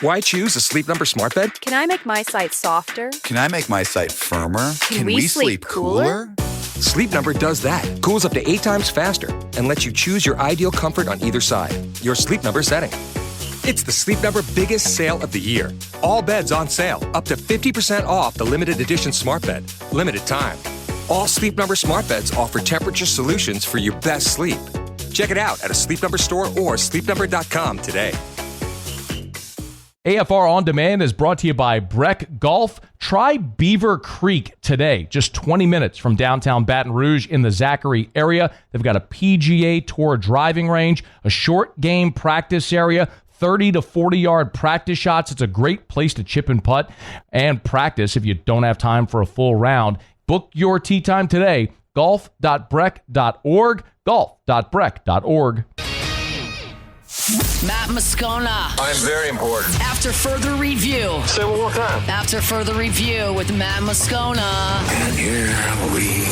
Why choose a Sleep Number smart bed? Can I make my site softer? Can I make my site firmer? Can we sleep cooler? Sleep Number does that. Cools up to 8 times faster and lets you choose your ideal comfort on either side. Your Sleep Number setting. It's the Sleep Number biggest sale of the year. All beds on sale, up to 50% off the limited edition smart bed. Limited time. All Sleep Number smart beds offer temperature solutions for your best sleep. Check it out at a Sleep Number store or sleepnumber.com today. AFR On Demand is brought to you by Breck Golf. Try Beaver Creek today, just 20 minutes from downtown Baton Rouge in the Zachary area. They've got a PGA Tour driving range, a short game practice area, 30 to 40-yard practice shots. It's a great place to chip and putt and practice if you don't have time for a full round. Book your tee time today, golf.breck.org, golf.breck.org. Matt Moscona. I'm very important. After further review. Say it one more time. After further review with Matt Moscona. And here we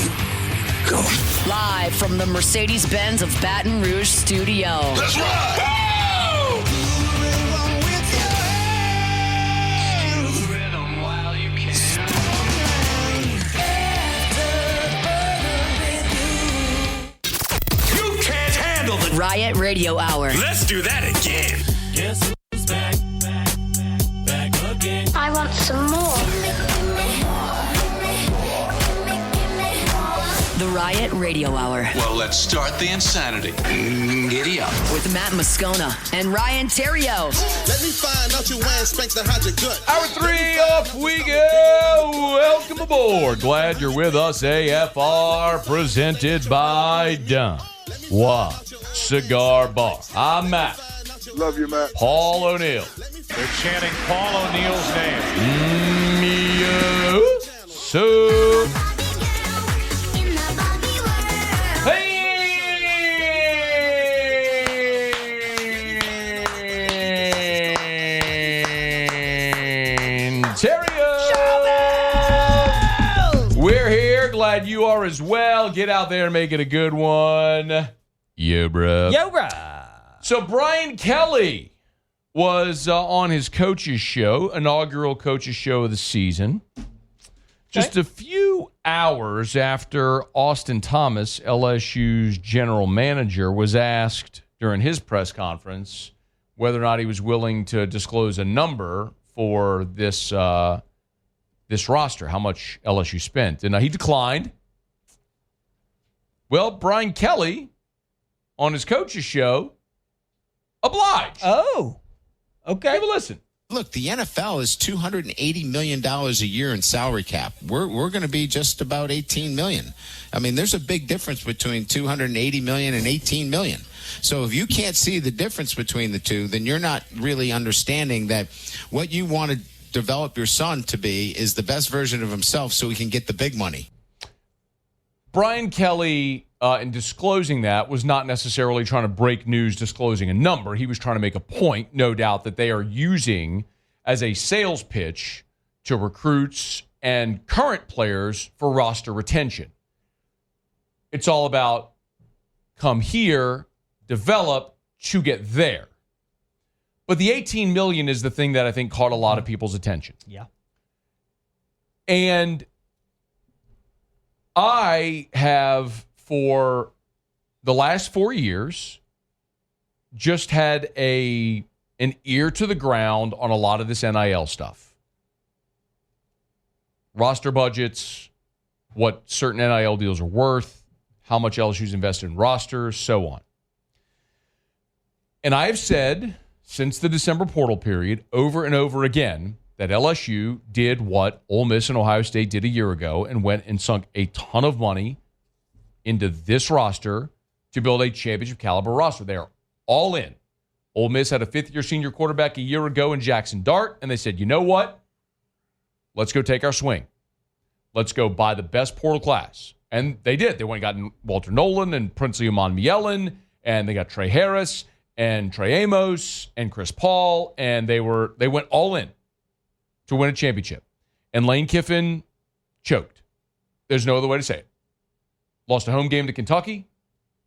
go. Live from the Mercedes-Benz of Baton Rouge studio. Let's ride! Woo! Riot Radio Hour. Let's do that again. Guess who's back again. I want some more. The Riot Radio Hour. Well, let's start the insanity. Giddy up. With Matt Moscona and Ryan Theriot. Let me find out you wearing Spanx that hide your gut. Hour 3 off we go. Welcome aboard. Glad you're with us. AFR presented by Dunn Wow Cigar Bar. I'm Matt. Love you, Matt. Paul O'Neill. They're chanting Paul O'Neill's name. So. Hey! We're here. Glad you are as well. Get out there and make it a good one. Yo, bro. Yo, bro. So Brian Kelly was on his coach's show, inaugural coach's show of the season. Just a few hours after Austin Thomas, LSU's general manager, was asked during his press conference whether or not he was willing to disclose a number for this roster, how much LSU spent. And he declined. Well, Brian Kelly, on his coach's show, obliged. Oh, okay. Give a listen. Look, the NFL is $280 million a year in salary cap. We're going to be just about $18 million. I mean, there's a big difference between $280 million and $18 million. So if you can't see the difference between the two, then you're not really understanding that what you want to develop your son to be is the best version of himself so he can get the big money. Brian Kelly, in disclosing that, was not necessarily trying to break news disclosing a number. He was trying to make a point, no doubt, that they are using as a sales pitch to recruits and current players for roster retention. It's all about come here, develop to get there. But the $18 million is the thing that I think caught a lot of people's attention. Yeah. And I have, for the last 4 years, just had an ear to the ground on a lot of this NIL stuff. Roster budgets, what certain NIL deals are worth, how much LSU's invested in rosters, so on. And I've said since the December portal period over and over again that LSU did what Ole Miss and Ohio State did a year ago and went and sunk a ton of money into this roster to build a championship caliber roster. They are all in. Ole Miss had a fifth-year senior quarterback a year ago in Jackson Dart, and they said, you know what? Let's go take our swing. Let's go buy the best portal class. And they did. They went and got Walter Nolan and Princely Uman Mielen, and they got Trey Harris and Trey Amos and Chris Paul, and they went all in to win a championship. And Lane Kiffin choked. There's no other way to say it. Lost a home game to Kentucky.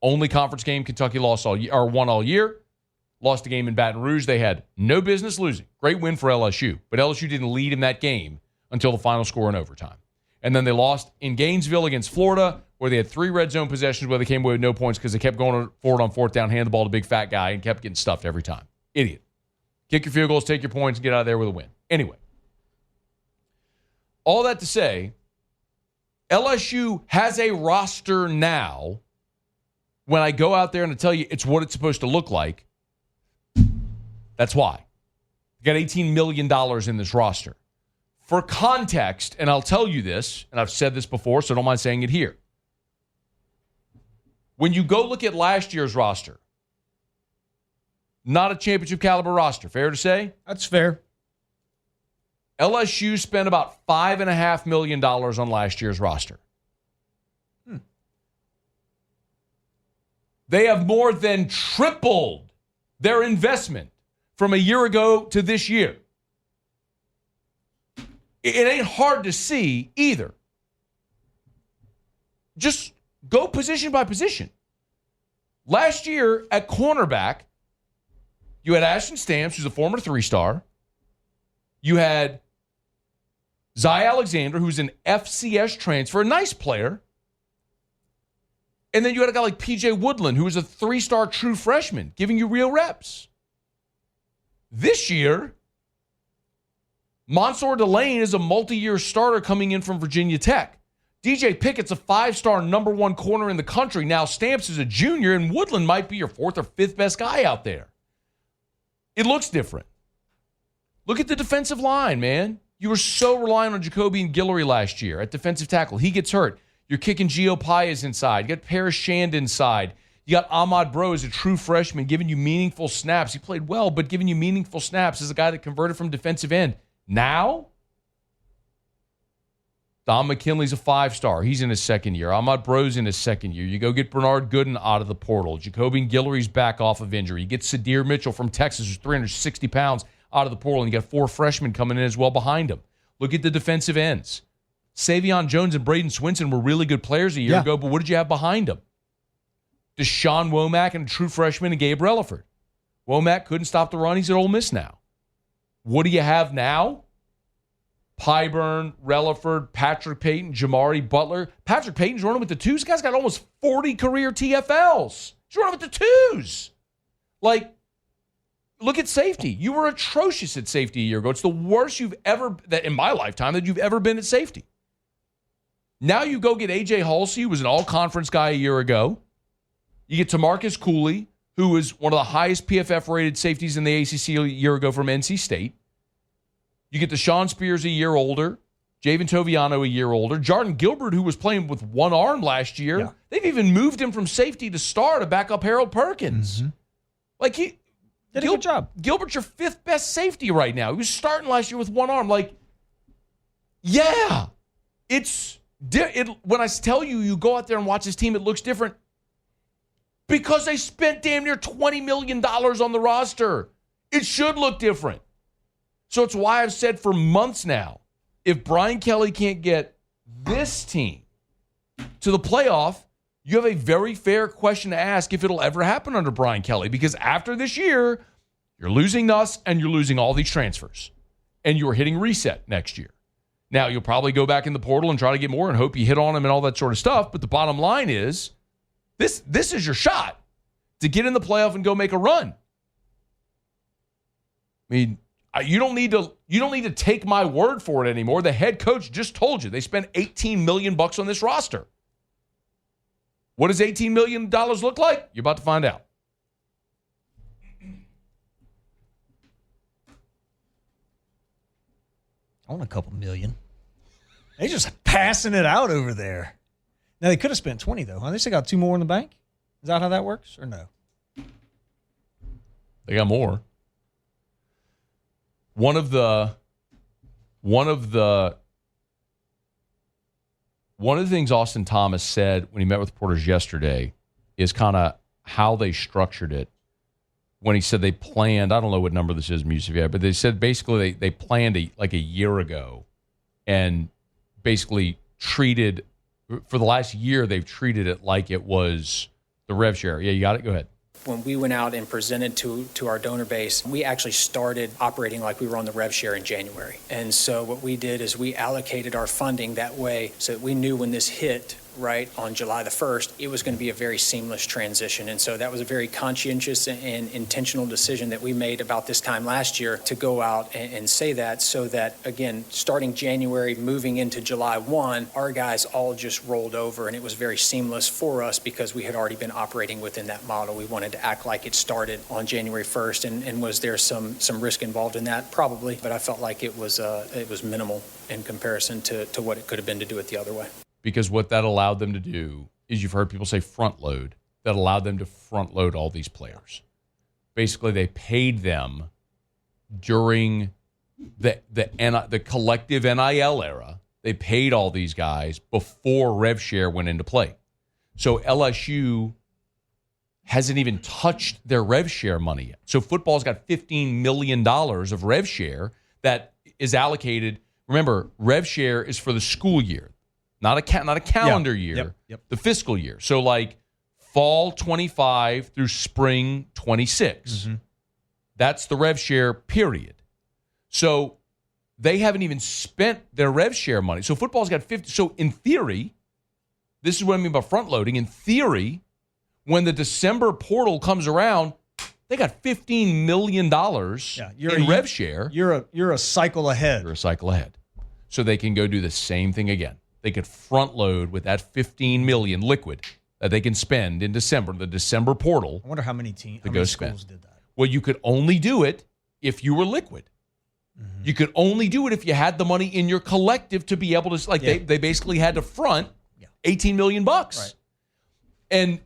Only conference game Kentucky lost all year, or won all year. lost a game in Baton Rouge they had no business losing. Great win for LSU, but LSU didn't lead in that game until the final score in overtime. And then they lost in Gainesville against Florida, where they had 3 red zone possessions where they came away with no points because they kept going forward on 4th down, hand the ball to big fat guy, and kept getting stuffed every time. Idiot. Kick your field goals, take your points, and get out of there with a win. Anyway, all that to say, LSU has a roster now. When I go out there and I tell you it's what it's supposed to look like, that's why. You got $18 million in this roster. For context, and I'll tell you this, and I've said this before, so don't mind saying it here. When you go look at last year's roster, not a championship caliber roster. Fair to say? That's fair. LSU spent about $5.5 million on last year's roster. They have more than tripled their investment from a year ago to this year. It ain't hard to see either. Just go position by position. Last year at cornerback, you had Ashton Stamps, who's a former 3-star. You had Zy Alexander, who's an FCS transfer, a nice player. And then you had a guy like P.J. Woodland, who was a 3-star true freshman, giving you real reps. This year, Mansour Delane is a multi-year starter coming in from Virginia Tech. DJ Pickett's a 5-star number 1 corner in the country. Now Stamps is a junior, and Woodland might be your 4th or 5th best guy out there. It looks different. Look at the defensive line, man. You were so reliant on Jacoby and Guillory last year at defensive tackle. He gets hurt. You're kicking Gio Paez inside. You got Paris Shand inside. You got Ahmad Bro as a true freshman giving you meaningful snaps. He played well, but giving you meaningful snaps as a guy that converted from defensive end. Now, Don McKinley's a 5-star. He's in his 2nd year. Ahmad Bro's in his 2nd year. You go get Bernard Gooden out of the portal. Jacoby and Guillory's back off of injury. You get Sadir Mitchell from Texas, who's 360 pounds, out of the portal, and you got 4 freshmen coming in as well behind him. Look at the defensive ends. Savion Jones and Braden Swinson were really good players a year ago, but what did you have behind them? Deshaun Womack and a true freshman and Gabe Relaford. Womack couldn't stop the run. He's at Ole Miss now. What do you have now? Pyburn, Relaford, Patrick Payton, Jamari Butler. Patrick Payton's running with the 2s. This guy's got almost 40 career TFLs. He's running with the 2s. Like, look at safety. You were atrocious at safety a year ago. It's the worst you've ever, that in my lifetime, that you've ever been at safety. Now you go get A.J. Halsey, who was an all-conference guy a year ago. You get TaMarcus Cooley, who was one of the highest PFF-rated safeties in the ACC a year ago from NC State. You get Deshaun Spears a year older. Javen Toviano a year older. Jordan Gilbert, who was playing with one arm last year. Yeah. They've even moved him from safety to star to back up Harold Perkins. Mm-hmm. Like, he did a good job. Gilbert's your 5th best safety right now. He was starting last year with one arm. Like, yeah, when I tell you, you go out there and watch this team, it looks different because they spent damn near $20 million on the roster. It should look different. So it's why I've said for months now, if Brian Kelly can't get this team to the playoff, you have a very fair question to ask if it'll ever happen under Brian Kelly. Because after this year, you're losing us and you're losing all these transfers. And you're hitting reset next year. Now, you'll probably go back in the portal and try to get more and hope you hit on them and all that sort of stuff. But the bottom line is, this is your shot to get in the playoff and go make a run. I mean, you don't need to take my word for it anymore. The head coach just told you they spent $18 million on this roster. What does $18 million look like? You're about to find out. I want a couple million. They just passing it out over there. Now, they could have spent 20, though. Huh? They still got 2 more in the bank? Is that how that works, or no? They got more. One of the things Austin Thomas said when he met with reporters yesterday is kind of how they structured it. When he said they planned, I don't know what number this is, Musevia, but they said basically they planned a year ago and basically treated, for the last year, they've treated it like it was the rev share. Yeah, you got it? Go ahead. When we went out and presented to our donor base, we actually started operating like we were on the rev share in January. And so what we did is we allocated our funding that way so that we knew when this hit right on July the 1st, it was going to be a very seamless transition. And so that was a very conscientious and intentional decision that we made about this time last year to go out and say that, so that, again, starting January, moving into July 1, our guys all just rolled over, and it was very seamless for us because we had already been operating within that model. We wanted to act like it started on January 1st, and was there some risk involved in that? Probably, but I felt like it was minimal in comparison to what it could have been to do it the other way. Because what that allowed them to do is, you've heard people say front load, that allowed them to front load all these players. Basically, they paid them during the collective NIL era. They paid all these guys before rev share went into play. So LSU hasn't even touched their rev share money yet. So football's got $15 million of rev share that is allocated. Remember, rev share is for the school year. Not a calendar year, the fiscal year. So like fall 25 through spring 26. Mm-hmm. That's the rev share period. So they haven't even spent their rev share money. So football's got 50. So in theory, this is what I mean by front loading. In theory, when the December portal comes around, they got $15 million in rev share. You're a cycle ahead. You're a cycle ahead. So they can go do the same thing again. They could front load with that $15 million liquid that they can spend in December, the December portal. I wonder how many schools did that. Well, you could only do it if you were liquid. Mm-hmm. You could only do it if you had the money in your collective to be able to, they basically had to front $18 million. Right. And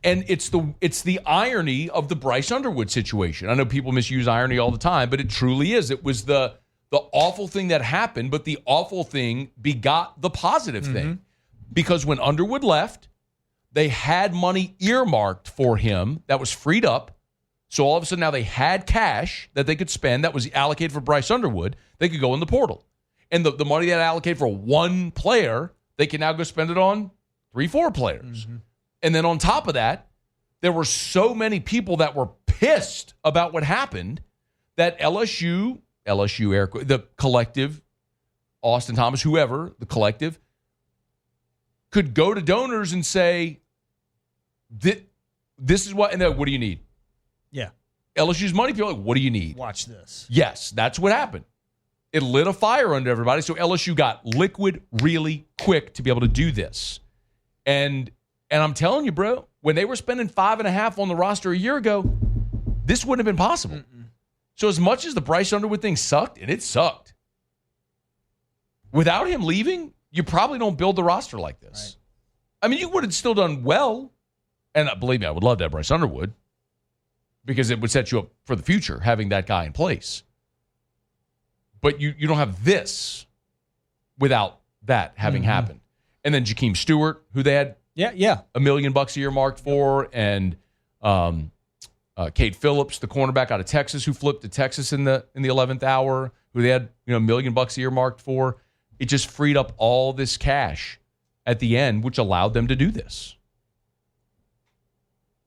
it's the irony of the Bryce Underwood situation. I know people misuse irony all the time, but it truly is. It was the awful thing that happened, but the awful thing begot the positive thing. Because when Underwood left, they had money earmarked for him that was freed up. So all of a sudden now they had cash that they could spend that was allocated for Bryce Underwood. They could go in the portal. And the money that allocated for one player, they can now go spend it on 3-4 players. Mm-hmm. And then on top of that, there were so many people that were pissed about what happened that LSU, the collective, Austin Thomas, whoever, the collective, could go to donors and say, this is what, and then what do you need? Yeah. LSU's money, people are like, what do you need? Watch this. Yes, that's what happened. It lit a fire under everybody, so LSU got liquid really quick to be able to do this. And I'm telling you, bro, when they were spending 5.5 on the roster a year ago, this wouldn't have been possible. Mm-mm. So as much as the Bryce Underwood thing sucked, and it sucked, without him leaving, you probably don't build the roster like this. Right. I mean, you would have still done well, and believe me, I would love to have Bryce Underwood because it would set you up for the future, having that guy in place. But you don't have this without that having happened. And then Jakeem Stewart, who they had $1 million a year marked for, and Kate Phillips, the cornerback out of Texas, who flipped to Texas in the 11th hour, who they had $1 million a year marked for. It just freed up all this cash at the end, which allowed them to do this.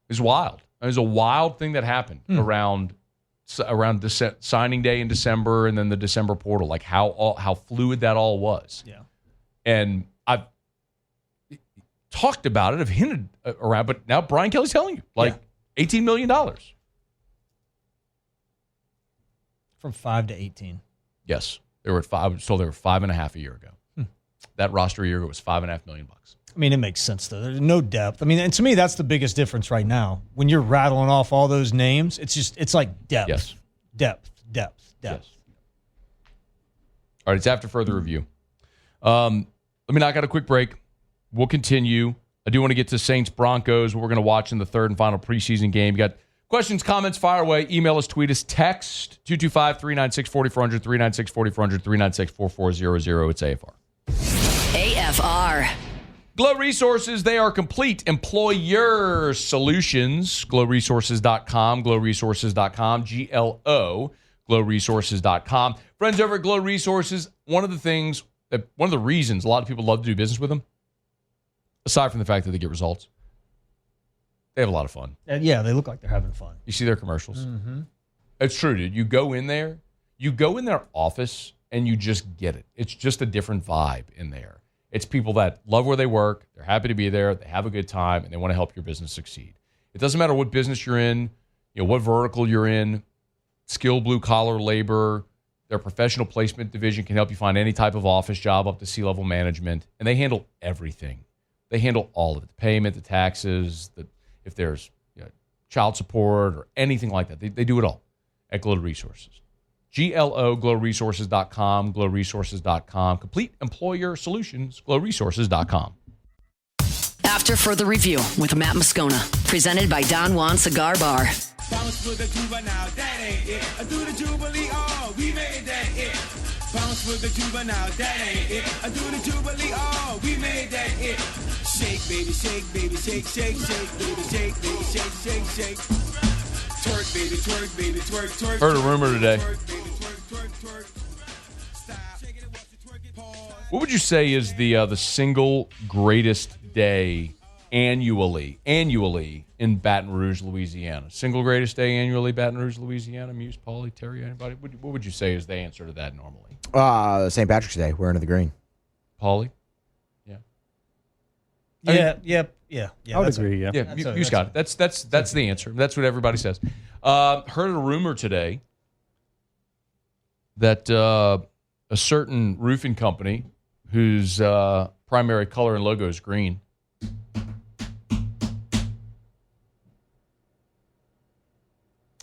It was wild. It was a wild thing that happened around the signing day in December, and then the December portal, like how fluid that all was. Yeah, and I've talked about it, I've hinted around, but now Brian Kelly's telling you, $18 million. From 5 to 18. Yes. They were at 5. I was told they were 5.5 a year ago. That roster a year ago was $5.5 million. I mean, it makes sense, though. There's no depth. I mean, and to me, that's the biggest difference right now. When you're rattling off all those names, it's like depth. Yes. Depth. Yes. All right, it's after further review. Let me knock out a quick break. We'll continue. I do want to get to Saints-Broncos, what we're going to watch in the third and final preseason game. You got questions, comments, fire away. Email us, tweet us, text 225-396-4400, 396-4400, 396-4400. It's AFR. AFR. Glow Resources, they are complete employer solutions. GlowResources.com, GlowResources.com, GLO, GlowResources.com. Friends over at Glow Resources, one of the reasons a lot of people love to do business with them, aside from the fact that they get results, They have a lot of fun. Yeah, they look like they're having fun. You see their commercials. Mm-hmm. It's true, dude. You go in their office, and you just get it. It's just a different vibe in there. It's people that love where they work. They're happy to be there. They have a good time, and they want to help your business succeed. It doesn't matter what business you're in, what vertical you're in, skilled blue-collar labor. Their professional placement division can help you find any type of office job up to C-level management, and they handle everything. They handle all of it, the payment, the taxes, if there's child support or anything like that. They do it all at Glow Resources. GLO, glowresources.com, glowresources.com. Complete employer solutions, glowresources.com. After further review with Matt Moscona, presented by Don Juan Cigar Bar. Bounce with the juvenile, that ain't it. Do the Jubilee, oh, we made that it. Bounce with the juvenile, that ain't it. Do the Jubilee, oh, we made that it. Shake, baby, shake, baby, shake, shake, shake, baby, shake, baby, shake, shake, shake. Twerk, baby, twerk, baby, twerk, twerk. Heard a rumor today. What would you say is the single greatest day annually in Baton Rouge, Louisiana? Single greatest day annually, Baton Rouge, Louisiana. Muse, Paulie, Terry, anybody? What would you say is the answer to that normally? St. Patrick's Day, wearing the green. Paulie? Yeah. I would agree. Yeah, you got it. That's the answer. That's what everybody says. Heard a rumor today that a certain roofing company whose primary color and logo is green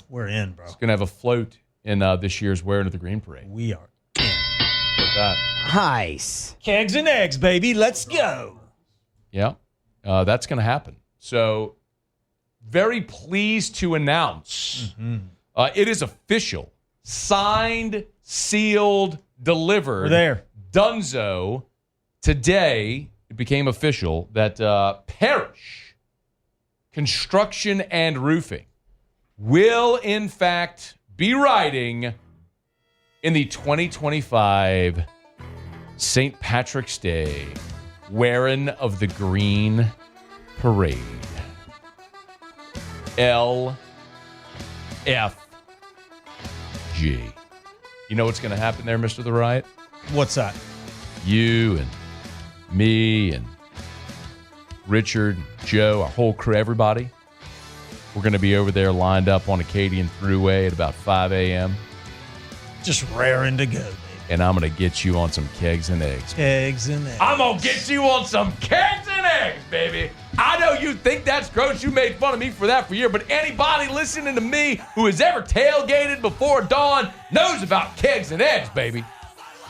we're in, bro. It's going to have a float in this year's Wearing of the Green Parade. We are in. Like that. Nice. Kegs and eggs, baby. Let's go. Yeah, that's going to happen. So, very pleased to announce it is official. Signed, sealed, delivered. We're there. Dunzo. Today, it became official that Parrish Construction and Roofing will, in fact, be riding in the 2025 St. Patrick's Day Wearing of the Green Parade. LFG. You know what's going to happen there, Mr. The Riot? What's that? You and me and Richard, Joe, our whole crew, everybody. We're going to be over there lined up on Acadian Thruway at about 5 a.m. Just raring to go, baby. And I'm going to get you on some kegs and eggs. Kegs and eggs. I'm going to get you on some kegs and eggs, baby. I know you think that's gross. You made fun of me for that for a year. But anybody listening to me who has ever tailgated before dawn knows about kegs and eggs, baby.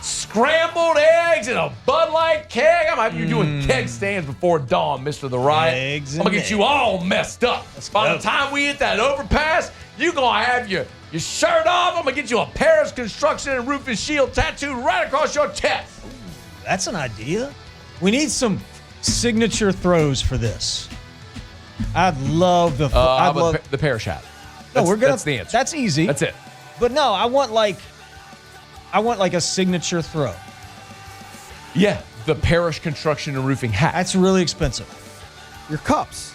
Scrambled eggs in a Bud Light keg. I'm going to have you doing keg stands before dawn, Mr. The Riot. I'm going to get you all messed up. By the time we hit that overpass, you're going to have your shirt off. I'm going to get you a Paris Construction and Roofing Shield tattooed right across your chest. Ooh, that's an idea. We need some signature throws for this. I'd love the... the Paris hat. No, that's the answer. That's easy. That's it. But no, I want like a signature throw. Yeah, the Parrish Construction and Roofing hat. That's really expensive. Your cups.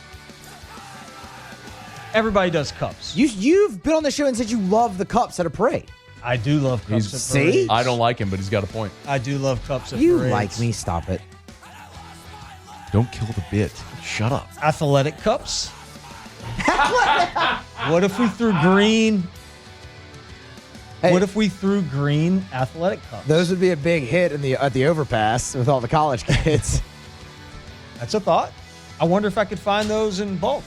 Everybody does cups. You've been on the show and said you love the cups at a parade. I do love cups at parades. See? I don't like him, but he's got a point. I do love cups at You parades. like me, stop it. Don't kill the bit. Shut up. Athletic cups. What if we threw green? Hey, what if we threw green athletic cups? Those would be a big hit at the overpass with all the college kids. That's a thought. I wonder if I could find those in bulk.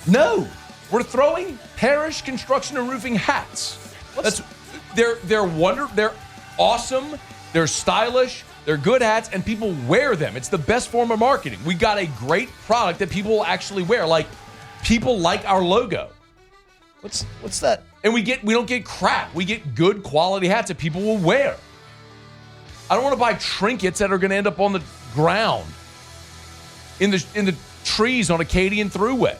No, we're throwing Parrish Construction and Roofing hats. They're awesome. They're stylish. They're good hats, and people wear them. It's the best form of marketing. We got a great product that people will actually wear. Like, people like our logo. What's that? And we don't get crap. We get good quality hats that people will wear. I don't want to buy trinkets that are going to end up on the ground in the trees on Acadian Thruway.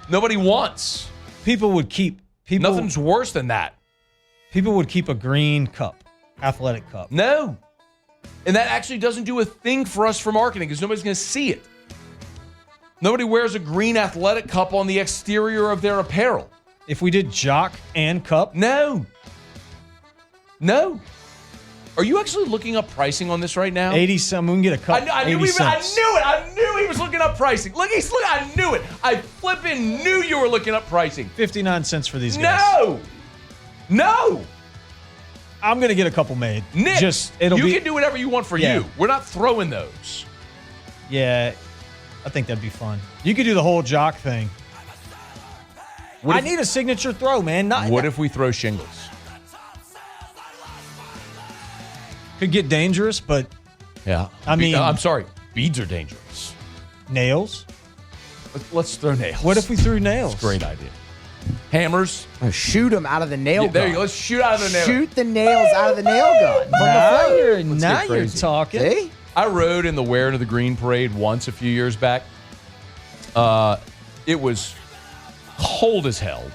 Nobody wants. Nothing's worse than that. People would keep a green cup, athletic cup. No. And that actually doesn't do a thing for us for marketing because nobody's going to see it. Nobody wears a green athletic cup on the exterior of their apparel. If we did jock and cup? No. Are you actually looking up pricing on this right now? 80 some. We can get a cup. I knew it. I knew he was looking up pricing. Look, I knew it. I flipping knew you were looking up pricing. 59 cents for these guys. No. I'm going to get a couple made. Nick, you can do whatever you want for you. We're not throwing those. Yeah, I think that'd be fun. You could do the whole jock thing. I need a signature throw, man. What if we throw shingles? Could get dangerous, but yeah. I mean, I'm sorry. Beads are dangerous. Nails? Let's throw nails. What if we threw nails? That's a great idea. Hammers. Shoot them out of the nail gun. There you go. Let's shoot out of the nail gun. Shoot the nails out of the nail gun. Now you're talking. See? I rode in the Wearing of the Green Parade once a few years back. It was cold as hell.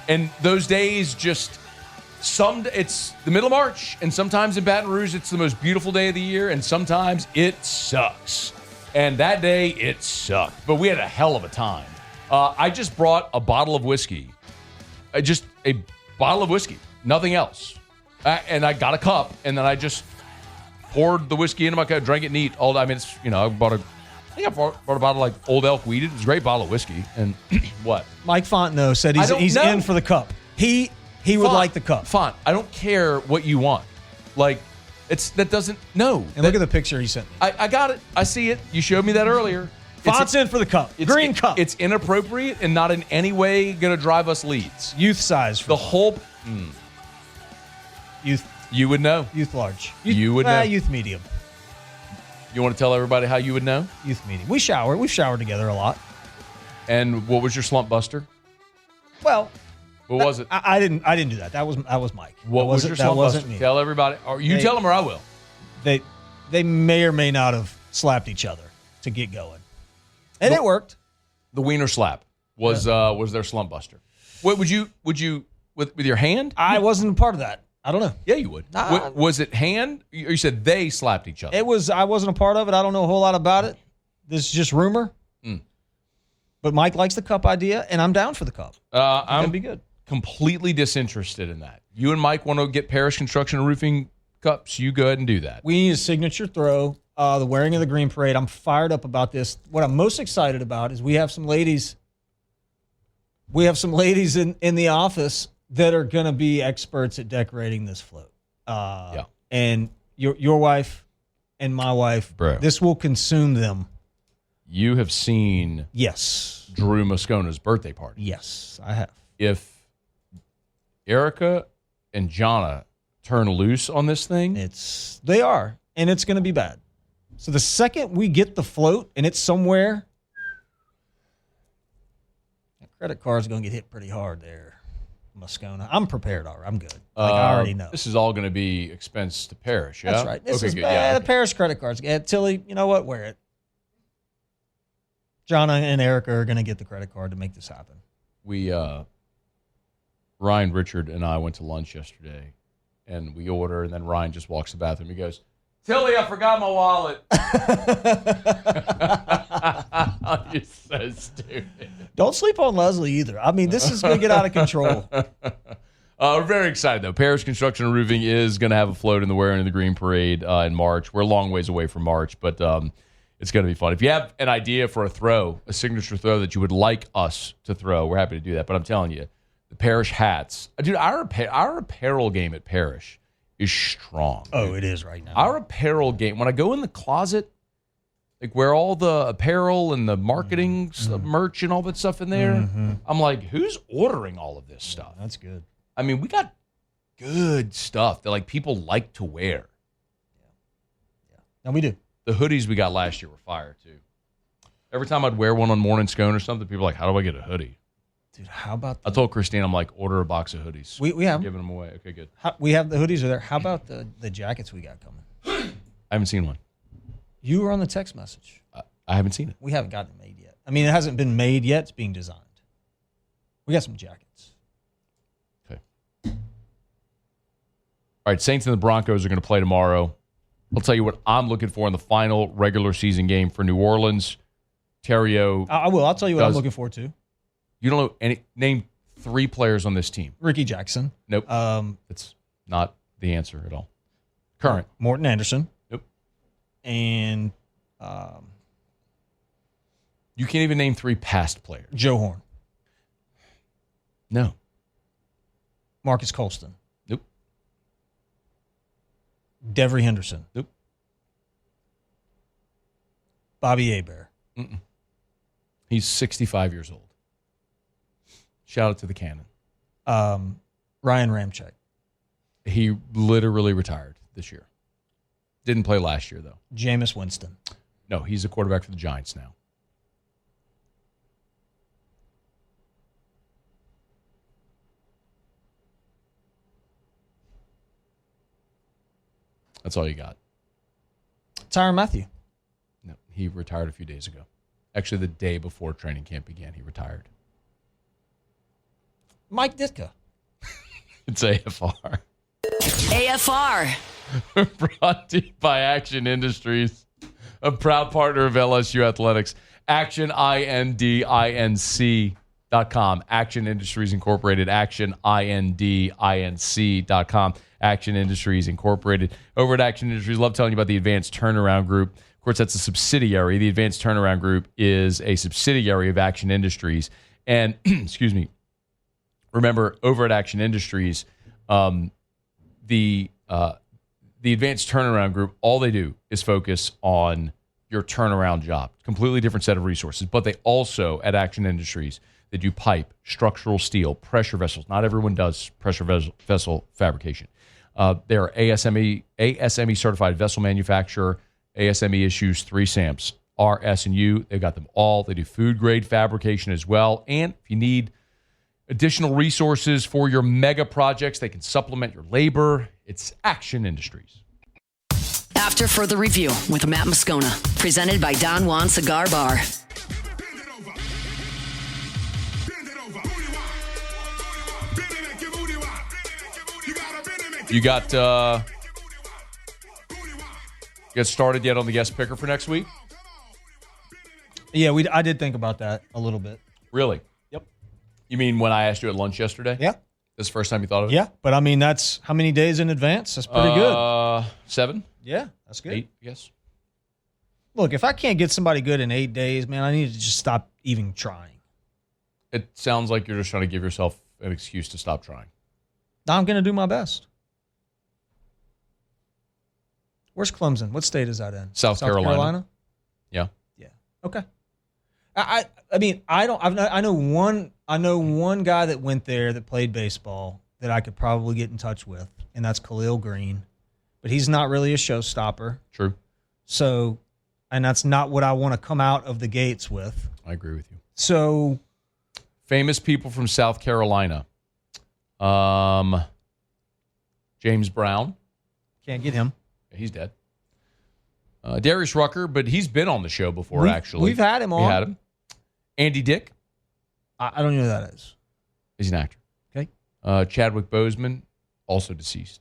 And those days it's the middle of March, and sometimes in Baton Rouge it's the most beautiful day of the year, and sometimes it sucks. And that day it sucked, but we had a hell of a time. I just brought a bottle of whiskey, just a bottle of whiskey, nothing else. And I got a cup, and then I just poured the whiskey into my cup, drank it neat. I mean, I bought a bottle of like Old Elk Wheated. It was a great bottle of whiskey. And what? Mike Fontenot said he's in for the cup. He would like the cup. Font, I don't care what you want. Like, that doesn't, no. And look at the picture he sent me. I got it. I see it. You showed me that earlier. Font's in for the cup. Green cup. It's inappropriate and not in any way going to drive us leads. Youth size. The whole... Youth. You would know. Youth large. You would know. Youth medium. You want to tell everybody how you would know? Youth medium. We shower. We've showered together a lot. And what was your slump buster? Well... What was it? I didn't do that. That was Mike. What was your slump buster? Me. Tell everybody. Or you tell them or I will. They may or may not have slapped each other to get going. And it worked. The wiener slap was their slump buster. What would you with your hand? I wasn't a part of that. I don't know. Yeah, you would. Was it hand? You said they slapped each other. I wasn't a part of it. I don't know a whole lot about it. This is just rumor. But Mike likes the cup idea, and I'm down for the cup. I'm gonna be good. Completely disinterested in that. You and Mike want to get Parish Construction and Roofing cups. You go ahead and do that. We need a signature throw. The Wearing of the Green Parade. I'm fired up about this. What I'm most excited about is we have some ladies. We have some ladies in the office that are going to be experts at decorating this float. And your wife and my wife. Bro. This will consume them. You have seen Drew Moscona's birthday party. Yes, I have. If Erica and Jonna turn loose on this thing, they are, and it's going to be bad. So the second we get the float and it's somewhere, that credit card's going to get hit pretty hard there, Moscona. I'm prepared. I'm good. I already know. This is all going to be expense to Parish. Yeah, that's right. This is good. The Parish credit cards. Yeah, Tilly, you know what? Wear it. Jonna and Erica are going to get the credit card to make this happen. Ryan, Richard, and I went to lunch yesterday, and we order, and then Ryan just walks to the bathroom. He goes, Tilly, I forgot my wallet. You're so stupid. Don't sleep on Leslie either. I mean, this is going to get out of control. We're very excited, though. Parish Construction and Roofing is going to have a float in the Wearing of the Green Parade in March. We're a long ways away from March, but it's going to be fun. If you have an idea for a signature throw that you would like us to throw, we're happy to do that. But I'm telling you, the Parish hats. Dude, our apparel game at Parish is strong. Oh, it is right now. Our apparel game, when I go in the closet, like where all the apparel and the marketing merch and all that stuff in there, I'm like, who's ordering all of this stuff? That's good. I mean, we got good stuff that like people like to wear. Yeah. No, we do. The hoodies we got last year were fire, too. Every time I'd wear one on Morning Scone or something, people were like, how do I get a hoodie? Dude, how about I told Christine, I'm like, order a box of hoodies. We have giving them away. Okay, good. We have the hoodies are there. How about the jackets we got coming? I haven't seen one. You were on the text message. I haven't seen it. We haven't gotten it made yet. I mean, it hasn't been made yet. It's being designed. We got some jackets. Okay. All right, Saints and the Broncos are going to play tomorrow. I'll tell you what I'm looking for in the final regular season game for New Orleans. Theriot. I will. I'll tell you what I'm looking forward to. You don't know any. Name 3 players on this team. Ricky Jackson. Nope. That's not the answer at all. Current. Morton Anderson. Nope. And you can't even name 3 past players. Joe Horn. No. Marcus Colston. Nope. Devery Henderson. Nope. Bobby Hebert. Mm-mm. He's 65 years old. Shout out to the Cannon. Ryan Ramczyk. He literally retired this year. Didn't play last year, though. Jameis Winston. No, he's a quarterback for the Giants now. That's all you got. Tyrann Mathieu. No, he retired a few days ago. Actually, the day before training camp began, he retired. Mike Ditka. It's AFR. AFR. Brought to you by Action Industries, a proud partner of LSU Athletics. ActionIndinc.com. Action Industries Incorporated. ActionIndinc.com. Action Industries Incorporated. Over at Action Industries, love telling you about the Advanced Turnaround Group. Of course, that's a subsidiary. The Advanced Turnaround Group is a subsidiary of Action Industries. And, excuse me, remember, over at Action Industries, the Advanced Turnaround Group, all they do is focus on your turnaround job. Completely different set of resources. But they also, at Action Industries, they do pipe, structural steel, pressure vessels. Not everyone does pressure vessel fabrication. They're ASME certified vessel manufacturer. ASME issues 3 SAMPs, R, S, and U. They've got them all. They do food grade fabrication as well. And if you need additional resources for your mega projects, they can supplement your labor. It's Action Industries. After further review with Matt Moscona, presented by Don Juan Cigar Bar. You got started yet on the guest picker for next week? Yeah, I did think about that a little bit. Really? Yep. You mean when I asked you at lunch yesterday? Yeah. This is the first time you thought of it? Yeah, but I mean, that's how many days in advance? That's pretty good. 7? Yeah, that's good. 8, yes. Look, if I can't get somebody good in 8 days, man, I need to just stop even trying. It sounds like you're just trying to give yourself an excuse to stop trying. I'm going to do my best. Where's Clemson? What state is that in? South Carolina. Yeah. Yeah. Okay. I mean, I know one guy that went there that played baseball that I could probably get in touch with, and that's Khalil Green. But he's not really a showstopper. True. So, and that's not what I want to come out of the gates with. I agree with you. So, famous people from South Carolina. James Brown. Can't get him. He's dead. Darius Rucker, but he's been on the show before, actually. We've had him on. We had him. Andy Dick. I don't know who that is. He's an actor. Okay. Chadwick Boseman, also deceased.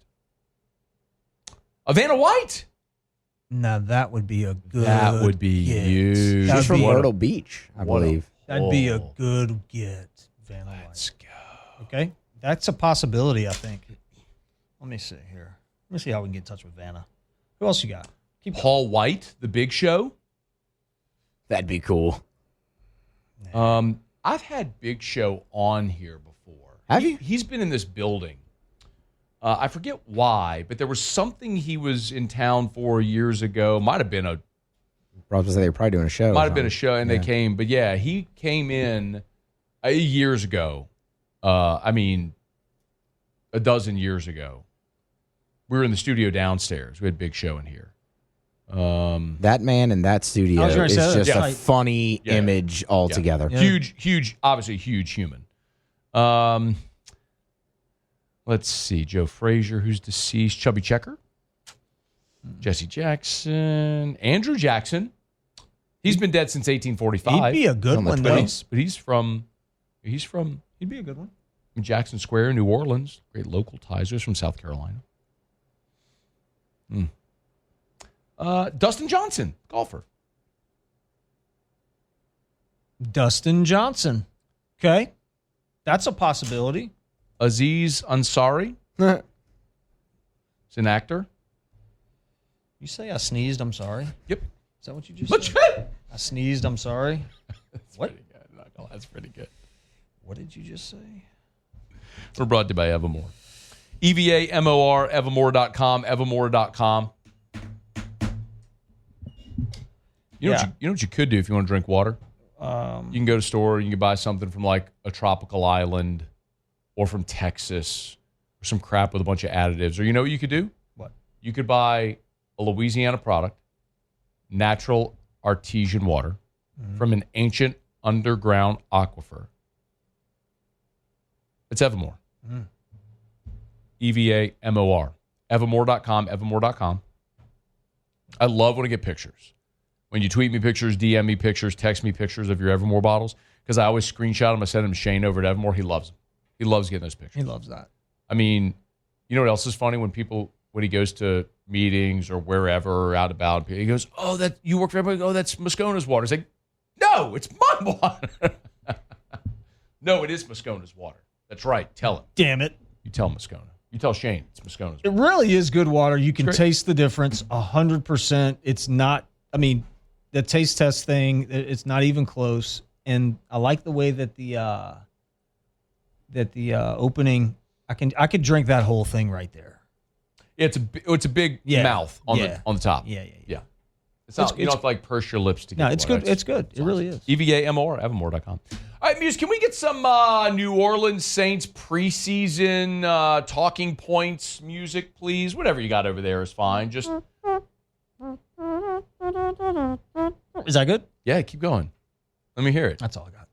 Vanna White. Now, that would be a good That would be get. huge. She's from Myrtle Beach, I believe. That'd be a good get, Vanna White. Let's go. Okay. That's a possibility, I think. Let me see here. Let me see how we can get in touch with Vanna. Who else you got? Paul White, The Big Show. That'd be cool. I've had Big Show on here before. Have you? He's been in this building. I forget why, but there was something he was in town for years ago. Might have been I was going to say they were probably doing a show. Might have been a show, and they came. But yeah, he came in years ago. I mean, a dozen years ago. We were in the studio downstairs. We had Big Show in here. That man in that studio is just a funny image altogether. Yeah. Huge, obviously huge human. Let's see. Joe Frazier, who's deceased. Chubby Checker. Jesse Jackson. Andrew Jackson. He's been dead since 1845. He'd be a good one, though. But he'd be a good one. Jackson Square, New Orleans. Great local ties. He's from South Carolina. Dustin Johnson, golfer. Dustin Johnson. Okay. That's a possibility. Aziz Ansari. He's an actor. You say I sneezed, I'm sorry? Yep. Is that what you just said? I sneezed, I'm sorry? What? Pretty good. That's pretty good. What did you just say? We're brought to you by Evermore. EVAMOR, Evermore.com, Evermore.com. You know what you could do if you want to drink water? You can go to a store, you can buy something from like a tropical island or from Texas or some crap with a bunch of additives. Or you know what you could do? What? You could buy a Louisiana product, natural artesian water from an ancient underground aquifer. It's Evermore. EVAMOR. Evermore.com, Evermore.com. I love when I get pictures. When you tweet me pictures, DM me pictures, text me pictures of your Evermore bottles, because I always screenshot them. I send them to Shane over at Evermore. He loves them. He loves getting those pictures. He loves that. I mean, you know what else is funny? When he goes to meetings or wherever or out about, he goes, "Oh, that you work for everybody? Oh, that's Moscona's water." It's like, no, it's my water. No, it is Moscona's water. That's right. Tell him. Damn it. You tell Moscona. You tell Shane it's Moscona's water. It really is good water. You can taste the difference 100%. It's not, I mean, the taste test thing, it's not even close. And I like the way that the opening, I could drink that whole thing right there. It's a big mouth on the top. Yeah. It's not, you don't have to like purse your lips to get No, it's good. It's good. It really is. EVAMOR, Evermore.com. All right, Muse, can we get some New Orleans Saints preseason talking points music, please? Whatever you got over there is fine. Just is that good? Yeah, keep going. Let me hear it. That's all I got.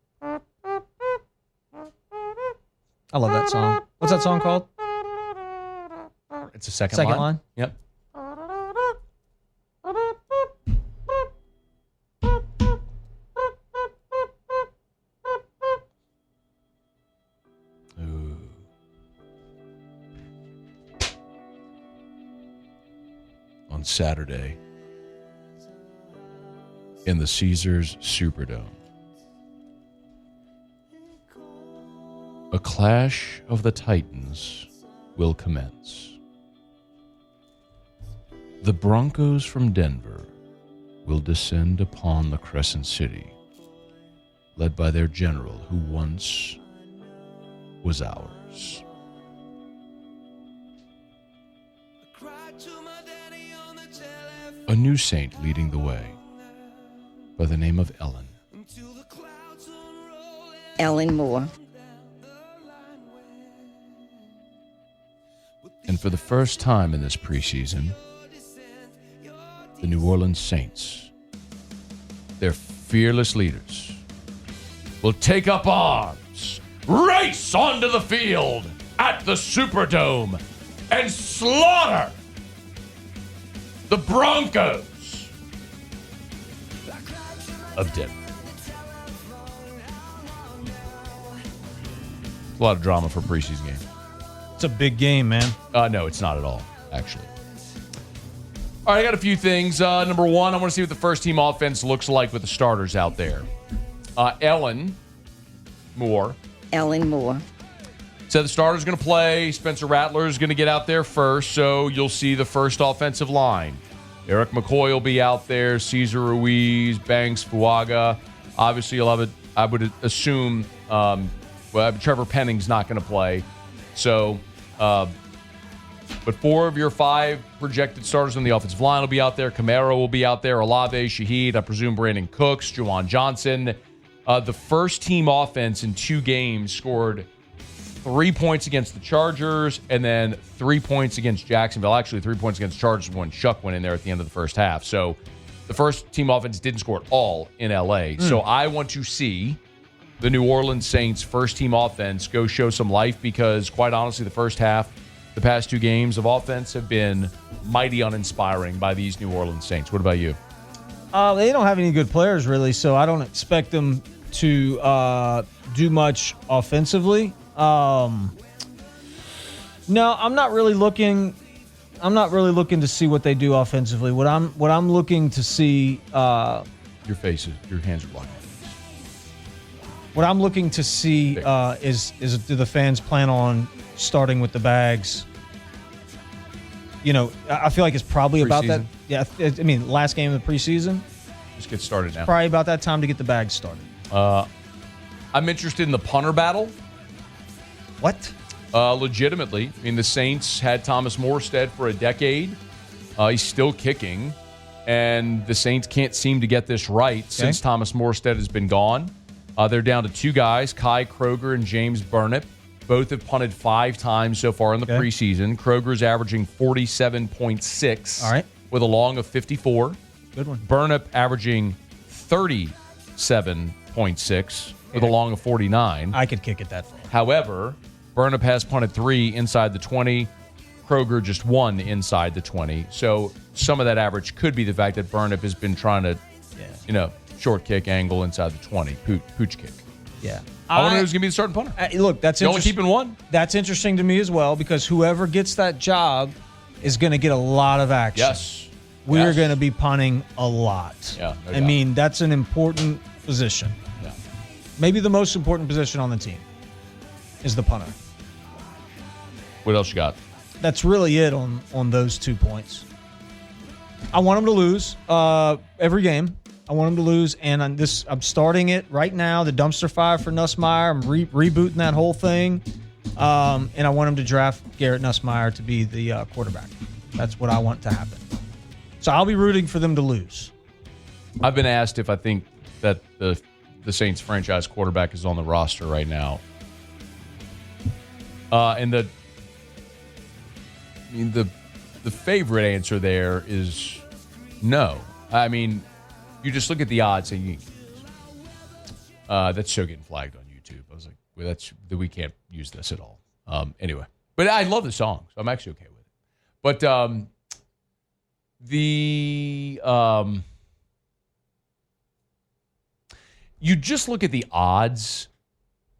I love that song. What's that song called? It's a second line. Yep. On Saturday in the Caesars Superdome, a clash of the Titans will commence. The Broncos from Denver will descend upon the Crescent City, led by their general who once was ours. A new saint leading the way by the name of Ellen. Ellen Moore. And for the first time in this preseason, the New Orleans Saints, their fearless leaders, will take up arms, race onto the field at the Superdome, and slaughter the Broncos of Denver. A lot of drama for a preseason game. It's a big game, man. No, it's not at all, actually. All right, I got a few things. Number one, I want to see what the first team offense looks like with the starters out there. Ellen Moore. Said the starter's going to play. Spencer Rattler's going to get out there first, so you'll see the first offensive line. Eric McCoy will be out there. Cesar Ruiz, Banks, Fuaga. Obviously, you'll have it. I would assume Trevor Penning's not going to play. So, but 4 of your 5 projected starters on the offensive line will be out there. Camaro will be out there. Olave, Shaheed, I presume Brandon Cooks, Juwan Johnson. The first team offense in 2 games scored 3 points against the Chargers and then 3 points against Jacksonville. Actually, 3 points against the Chargers when Shuck went in there at the end of the first half. So the first team offense didn't score at all in L.A. So I want to see the New Orleans Saints first team offense go show some life because, quite honestly, the first half, the past 2 games of offense have been mighty uninspiring by these New Orleans Saints. What about you? They don't have any good players, really, so I don't expect them to do much offensively. No, I'm not really looking to see what they do offensively. What I'm looking to see. Your hands are blocking. What I'm looking to see is do the fans plan on starting with the bags? I feel like it's probably about that. Yeah, I mean, last game of the preseason. Just get started now. Probably about that time to get the bags started. I'm interested in the punter battle. What? Legitimately. I mean, the Saints had Thomas Morstead for a decade. He's still kicking. And the Saints can't seem to get this right since Thomas Morstead has been gone. They're down to two guys, Kai Kroger and James Burnip. Both have punted 5 times so far in the preseason. Kroger's averaging 47.6 All right. with a long of 54. Good one. Burnip averaging 37.6 with a long of 49. I could kick it that far. However, Burnip has punted 3 inside the 20. Kroger just 1 inside the 20. So some of that average could be the fact that Burnip has been trying to, short kick angle inside the 20, pooch kick. Yeah. I wonder who's going to be the starting punter. Look, that's only keeping 1. That's interesting to me as well because whoever gets that job is going to get a lot of action. Yes. We're going to be punting a lot. Yeah. I mean, that's an important position. Yeah. Maybe the most important position on the team is the punter. What else you got? That's really it on those 2 points. I want them to lose every game. I want them to lose, and I'm starting it right now. The dumpster fire for Nussmeier. I'm rebooting that whole thing, and I want them to draft Garrett Nussmeier to be the quarterback. That's what I want to happen. So I'll be rooting for them to lose. I've been asked if I think that the Saints franchise quarterback is on the roster right now, and the favorite answer there is no. I mean, you just look at the odds and that's show getting flagged on YouTube. I was like, well, we can't use this at all. Anyway, but I love the song, so I'm actually okay with it. But you just look at the odds.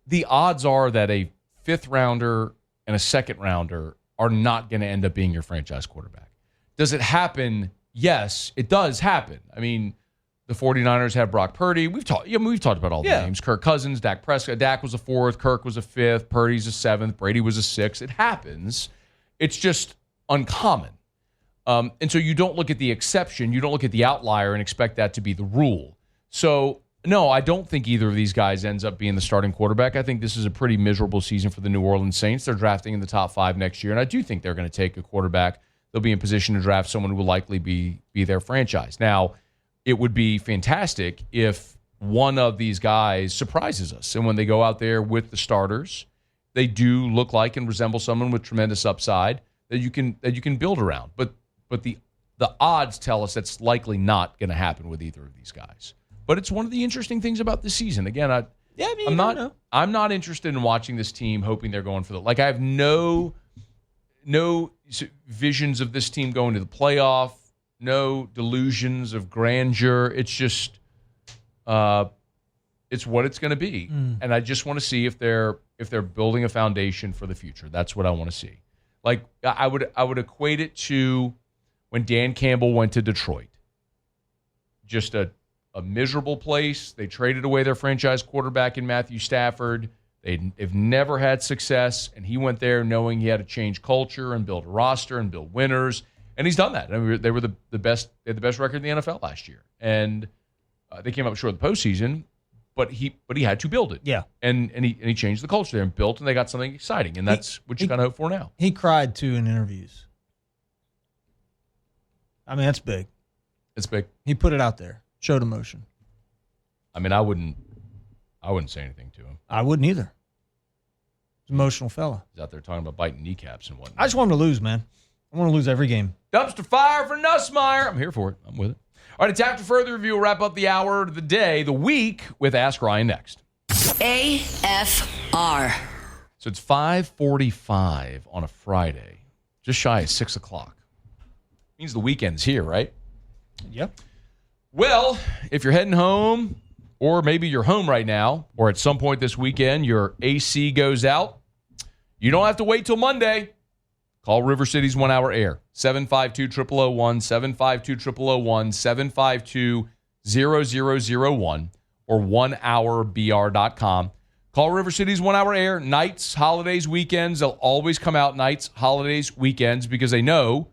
The odds are that a 5th rounder and a 2nd rounder are not going to end up being your franchise quarterback. Does it happen? Yes, it does happen. I mean, the 49ers have Brock Purdy. We've talked about all the names. Kirk Cousins, Dak Prescott. Dak was a 4th. Kirk was a 5th. Purdy's a 7th. Brady was a 6th. It happens. It's just uncommon. And so you don't look at the exception. You don't look at the outlier and expect that to be the rule. So, no, I don't think either of these guys ends up being the starting quarterback. I think this is a pretty miserable season for the New Orleans Saints. They're drafting in the top 5 next year, and I do think they're going to take a quarterback. They'll be in position to draft someone who will likely be their franchise. Now, it would be fantastic if one of these guys surprises us. And when they go out there with the starters, they do look like and resemble someone with tremendous upside that you can build around. But the odds tell us that's likely not going to happen with either of these guys. But it's one of the interesting things about this season. Again, I'm not interested in watching this team hoping they're going for I have no visions of this team going to the playoff. No delusions of grandeur. It's just, it's what it's going to be, and I just want to see if they're building a foundation for the future. That's what I want to see. Like I would equate it to when Dan Campbell went to Detroit. Just a miserable place. They traded away their franchise quarterback in Matthew Stafford. They've never had success, and he went there knowing he had to change culture and build a roster and build winners. And he's done that. I mean, they were the best. They had the best record in the NFL last year, and they came up short of the postseason. But he had to build it. Yeah, and he changed the culture there and built, and they got something exciting, and that's what you kind of hope for now. He cried too in interviews. I mean, that's big. It's big. He put it out there, showed emotion. I mean, I wouldn't say anything to him. I wouldn't either. He's an emotional fella. He's out there talking about biting kneecaps and whatnot. I just want him to lose, man. I want to lose every game. Dumpster fire for Nussmeier. I'm here for it. I'm with it. All right, it's After Further Review. We'll wrap up the hour, the day, the week with Ask Ryan next. AFR. So it's 5:45 on a Friday, just shy of 6 o'clock. Means the weekend's here, right? Yep. Well, if you're heading home, or maybe you're home right now, or at some point this weekend, your AC goes out, you don't have to wait till Monday. Call River City's 1 Hour Air, 752-0001, 752-0001, 752-0001, or 1hourbr.com. Call River City's 1 Hour Air. Nights, holidays, weekends. They'll always come out nights, holidays, weekends, because they know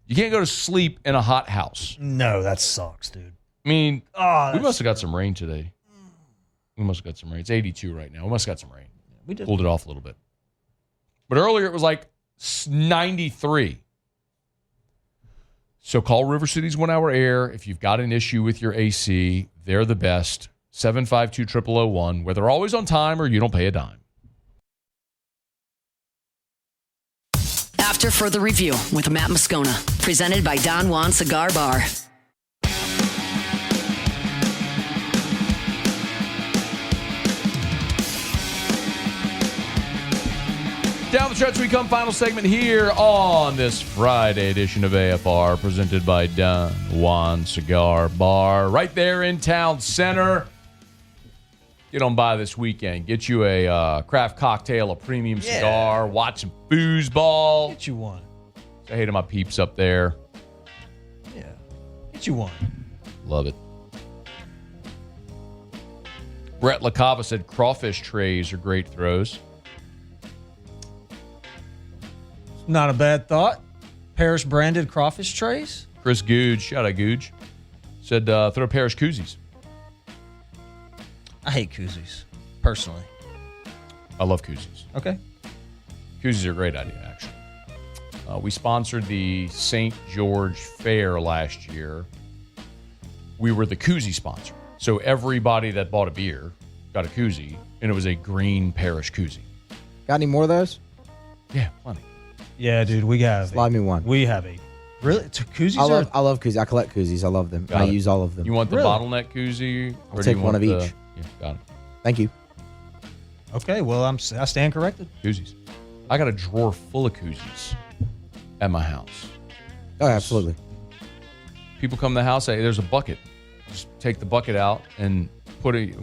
you can't go to sleep in a hot house. No, that sucks, dude. I mean, we must have got some rain today. We must have got some rain. It's 82 right now. We must have got some rain. We did. Pulled it off a little bit. But earlier it was like 93. So call River City's 1 Hour Air if you've got an issue with your AC. They're the best. 752-0001, where they're always on time or you don't pay a dime. After Further Review with Matt Moscona, presented by Don Juan Cigar Bar. Down the stretch we come, final segment here on this Friday edition of AFR, presented by Don Juan Cigar Bar, right there in Town Center. Get on by this weekend. Get you a craft cocktail, a premium cigar, watch some foosball. Get you one. Say hey to my peeps up there. Yeah. Get you one. Love it. Brett LaCava said crawfish trays are great throws. Not a bad thought. Parish branded crawfish trays. Chris Googe, shout out Googe, said throw Parish koozies. I hate koozies, personally. I love koozies. Okay. Koozies are a great idea, actually. We sponsored the St. George Fair last year. We were the koozie sponsor. So everybody that bought a beer got a koozie, and it was a green Parish koozie. Got any more of those? Yeah, plenty. Yeah, dude, we have. Slide me one. We have a. Really? Koozies I love koozies. I collect koozies. I love them. I use all of them. You want the bottleneck koozie? I'll take one of each. Yeah, got it. Thank you. Okay, well, I stand corrected. Koozies. I got a drawer full of koozies at my house. Oh, absolutely. People come to the house, say, there's a bucket. Just take the bucket out and put it,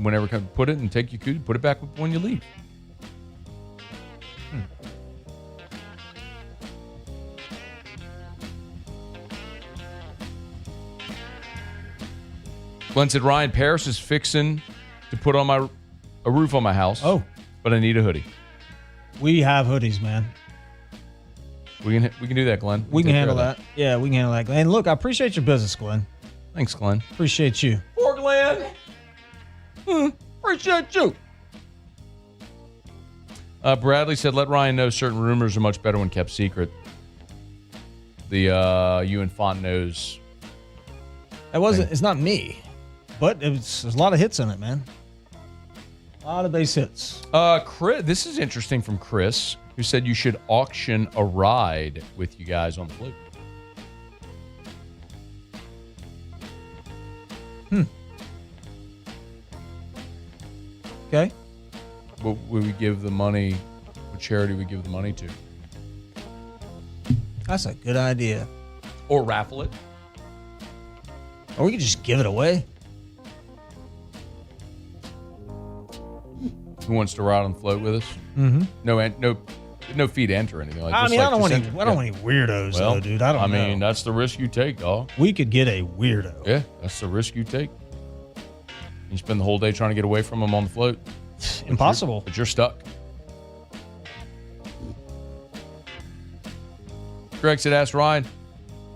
put it and take your koozie, put it back when you leave. Glenn said, Ryan, Paris is fixing to put on a roof on my house. Oh. But I need a hoodie. We have hoodies, man. We can do that, Glenn. We can handle that. Yeah, we can handle that, Glenn. And look, I appreciate your business, Glenn. Thanks, Glenn. Appreciate you. Poor Glenn. Appreciate you. Bradley said, let Ryan know certain rumors are much better when kept secret. The you and Fontenot's. It's not me. But there's a lot of hits in it, man. A lot of base hits. Chris, this is interesting from Chris, who said you should auction a ride with you guys on the float. Okay. What would we give the money? What charity would we give the money to? That's a good idea. Or raffle it. Or we could just give it away. Who wants to ride on the float with us? Mm-hmm. No fee to enter or anything like that. I don't want any weirdos, though, dude. I mean, that's the risk you take, dog. We could get a weirdo. Yeah, that's the risk you take. You spend the whole day trying to get away from them on the float. Impossible. But you're stuck. Greg said, ask Ryan.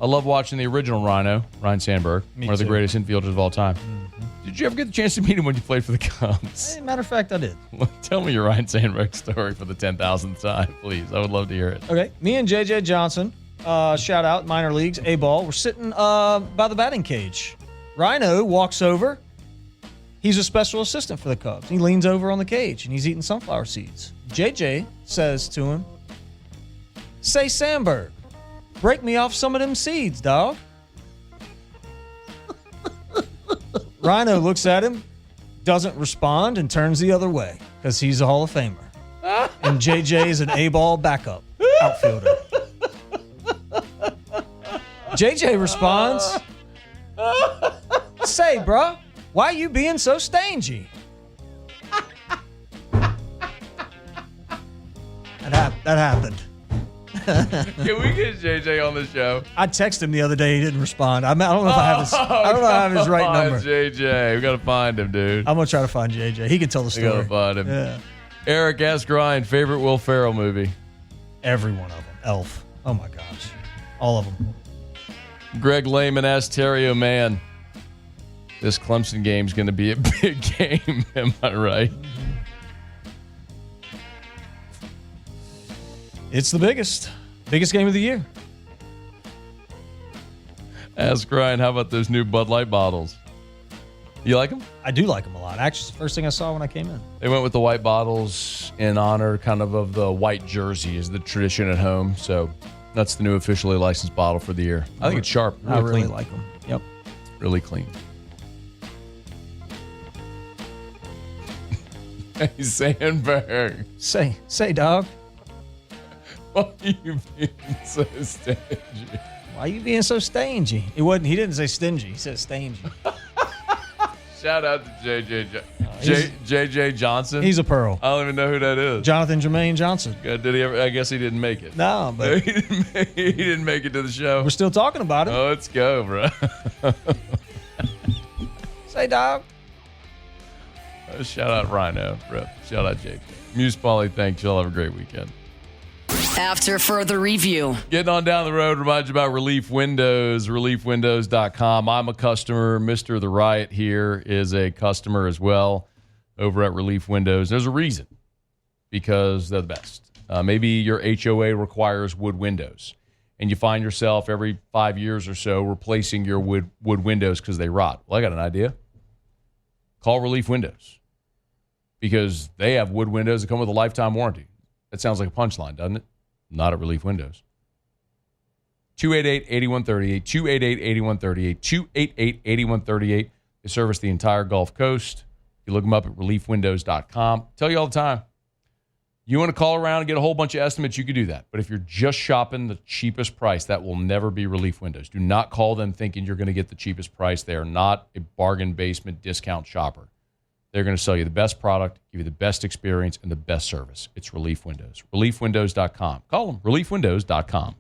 I love watching the original Rhino, Ryan Sandberg, one of the greatest infielders of all time. Mm-hmm. Did you ever get the chance to meet him when you played for the Cubs? Matter of fact, I did. Tell me your Ryan Sandberg story for the 10,000th time, please. I would love to hear it. Okay. Me and JJ Johnson, shout out, minor leagues, A-ball. We're sitting by the batting cage. Rhino walks over. He's a special assistant for the Cubs. He leans over on the cage, and he's eating sunflower seeds. JJ says to him, say, Sandberg, break me off some of them seeds, dog. Rhino looks at him, doesn't respond, and turns the other way because he's a Hall of Famer. And JJ is an A-ball backup outfielder. JJ responds, say, bruh, why you being so stingy? That happened. Can we get JJ on the show? I texted him the other day. He didn't respond. I don't know if I have his. I don't know if I have his right number. JJ, we got to find him, dude. I'm gonna try to find JJ. He can tell the story. We got to find him. Yeah. Eric, ask Ryan, favorite Will Ferrell movie? Every one of them. Elf. Oh my gosh, all of them. Greg Lehman asked Theriot, man, this Clemson game's going to be a big game. Am I right? It's the biggest game of the year. Ask Ryan, how about those new Bud Light bottles? You like them? I do like them a lot. Actually, it's the first thing I saw when I came in. They went with the white bottles in honor kind of the white jersey is the tradition at home. So that's the new officially licensed bottle for the year. I think it's sharp. I really like them. Yep. Really clean. Hey, Sandberg. Say, dog. Why are you being so stingy? Why are you being so stingy? He didn't say stingy. He said stingy. Shout out to JJ Johnson. He's a pearl. I don't even know who that is. Jonathan Jermaine Johnson. Did he ever? I guess he didn't make it. No, but he didn't make it to the show. We're still talking about him. Oh, let's go, bro. Say, dog. Shout out Rhino, bro. Shout out JJ. Muse Polly, thanks. Y'all have a great weekend. After further review. Getting on down the road, remind you about Relief Windows, reliefwindows.com. I'm a customer. Mr. The Riot here is a customer as well over at Relief Windows. There's a reason, because they're the best. Maybe your HOA requires wood windows, and you find yourself every 5 years or so replacing your wood windows because they rot. Well, I got an idea. Call Relief Windows, because they have wood windows that come with a lifetime warranty. That sounds like a punchline, doesn't it? Not at Relief Windows. 288-8138, 288-8138, 288-8138. They service the entire Gulf Coast. You look them up at reliefwindows.com. Tell you all the time, you want to call around and get a whole bunch of estimates, you can do that. But if you're just shopping the cheapest price, that will never be Relief Windows. Do not call them thinking you're going to get the cheapest price. They are not a bargain basement discount shopper. They're going to sell you the best product, give you the best experience, and the best service. It's Relief Windows. Reliefwindows.com. Call them, reliefwindows.com.